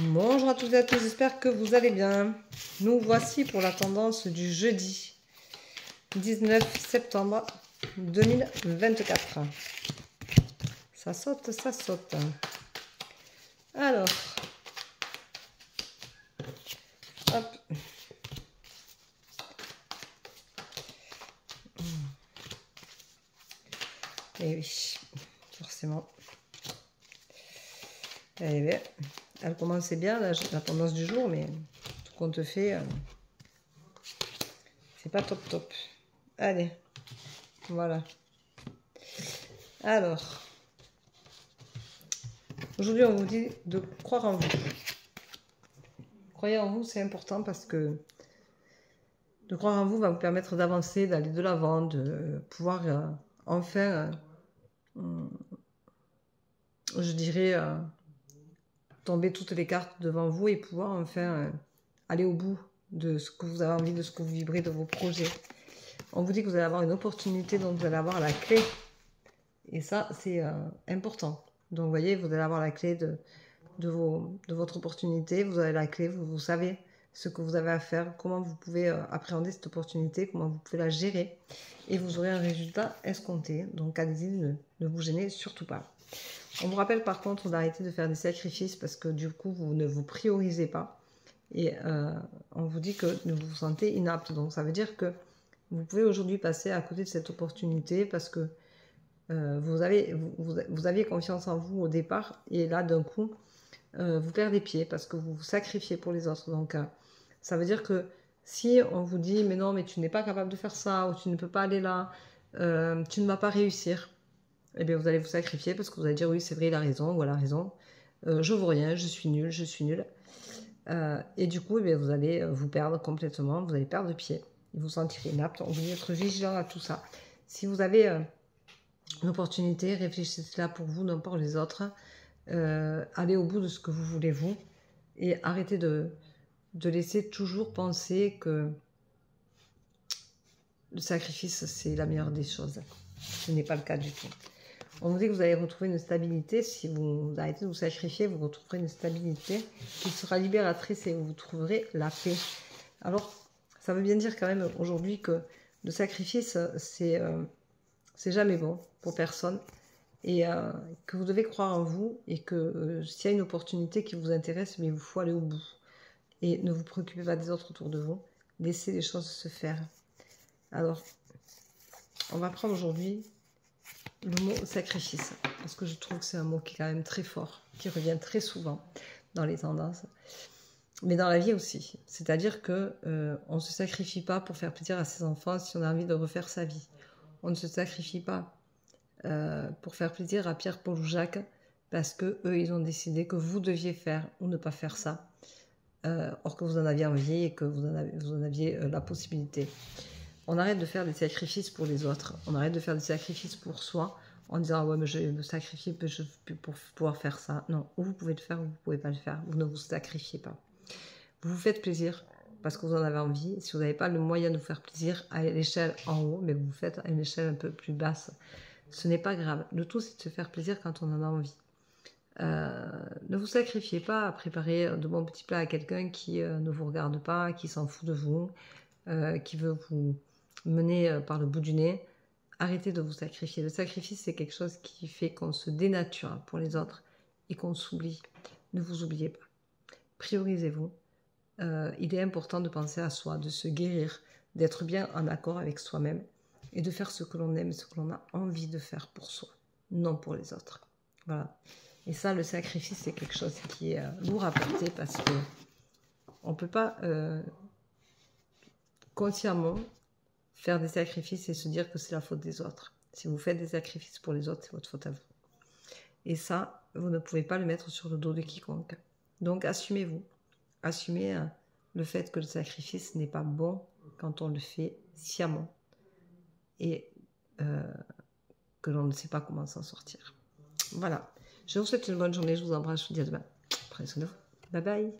Bonjour à toutes et à tous, j'espère que vous allez bien. Nous voici pour la tendance du jeudi 19 septembre 2024. Ça saute, ça saute. Alors, hop. Et oui, forcément. Eh bien, elle commençait bien, la tendance du jour, mais tout compte fait, c'est pas top top. Allez, voilà. Alors, aujourd'hui, on vous dit de croire en vous. Croyez en vous, c'est important parce que de croire en vous va vous permettre d'avancer, d'aller de l'avant, de pouvoir enfin, je dirais, tomber toutes les cartes devant vous et pouvoir enfin aller au bout de ce que vous avez envie, de ce que vous vibrez, de vos projets. On vous dit que vous allez avoir une opportunité dont vous allez avoir la clé. Et ça, c'est important. Donc, vous voyez, vous allez avoir la clé de votre opportunité. Vous avez la clé, vous savez ce que vous avez à faire, comment vous pouvez appréhender cette opportunité, comment vous pouvez la gérer. Et vous aurez un résultat escompté. Donc, allez-y, ne vous gênez surtout pas. On vous rappelle par contre d'arrêter de faire des sacrifices parce que du coup, vous ne vous priorisez pas. Et on vous dit que vous vous sentez inapte. Donc, ça veut dire que vous pouvez aujourd'hui passer à côté de cette opportunité parce que vous aviez confiance en vous au départ et là, d'un coup, vous perdez pied parce que vous vous sacrifiez pour les autres. Donc, ça veut dire que si on vous dit, mais non, mais tu n'es pas capable de faire ça, ou tu ne peux pas aller là, tu ne vas pas réussir, eh bien, vous allez vous sacrifier parce que vous allez dire, oui, c'est vrai, il a raison, ou elle a raison, je vaux rien, je suis nul, je suis nul. Et du coup, eh bien, vous allez vous perdre complètement, vous allez perdre pied, vous vous sentirez inapte. On vous être vigilant à tout ça. Si vous avez une opportunité, réfléchissez-la pour vous, non pour les autres. Allez au bout de ce que vous voulez vous et arrêtez de laisser toujours penser que le sacrifice c'est la meilleure des choses. Ce n'est pas le cas du tout. On vous dit que vous allez retrouver une stabilité. Si vous arrêtez de vous sacrifier, vous retrouverez une stabilité qui sera libératrice et vous trouverez la paix. Alors, ça veut bien dire quand même aujourd'hui que le sacrifice, c'est jamais bon pour personne. Et que vous devez croire en vous et que s'il y a une opportunité qui vous intéresse, mais il vous faut aller au bout. Et ne vous préoccupez pas des autres autour de vous. Laissez les choses se faire. Alors, on va prendre aujourd'hui le mot sacrifice. Parce que je trouve que c'est un mot qui est quand même très fort, qui revient très souvent dans les tendances. Mais dans la vie aussi. C'est-à-dire que on ne se sacrifie pas pour faire plaisir à ses enfants si on a envie de refaire sa vie. On ne se sacrifie pas pour faire plaisir à Pierre, Paul ou Jacques, parce que eux, ils ont décidé que vous deviez faire ou ne pas faire ça, or que vous en aviez envie et que vous en aviez la possibilité. On arrête de faire des sacrifices pour les autres, on arrête de faire des sacrifices pour soi, en disant ah ouais mais je vais me sacrifier pour pouvoir faire ça. Non, ou vous pouvez le faire ou vous ne pouvez pas le faire, vous ne vous sacrifiez pas. Vous vous faites plaisir parce que vous en avez envie. Si vous n'avez pas le moyen de vous faire plaisir à l'échelle en haut, mais vous faites à une échelle un peu plus basse, ce n'est pas grave. Le tout, c'est de se faire plaisir quand on en a envie. Ne vous sacrifiez pas à préparer de bons petits plats à quelqu'un qui ne vous regarde pas, qui s'en fout de vous, qui veut vous mener par le bout du nez. Arrêtez de vous sacrifier. Le sacrifice, c'est quelque chose qui fait qu'on se dénature pour les autres et qu'on s'oublie. Ne vous oubliez pas. Priorisez-vous. Il est important de penser à soi, de se guérir, d'être bien en accord avec soi-même et de faire ce que l'on aime, ce que l'on a envie de faire pour soi, non pour les autres. Voilà. Et ça, le sacrifice, c'est quelque chose qui est lourd à porter parce que on ne peut pas consciemment faire des sacrifices et se dire que c'est la faute des autres. Si vous faites des sacrifices pour les autres, c'est votre faute à vous. Et ça, vous ne pouvez pas le mettre sur le dos de quiconque. Donc, assumez-vous. Assumez le fait que le sacrifice n'est pas bon quand on le fait sciemment et que l'on ne sait pas comment s'en sortir. Voilà. Je vous souhaite une bonne journée. Je vous embrasse. Je vous dis à demain. Prenez soin de vous. Bye bye.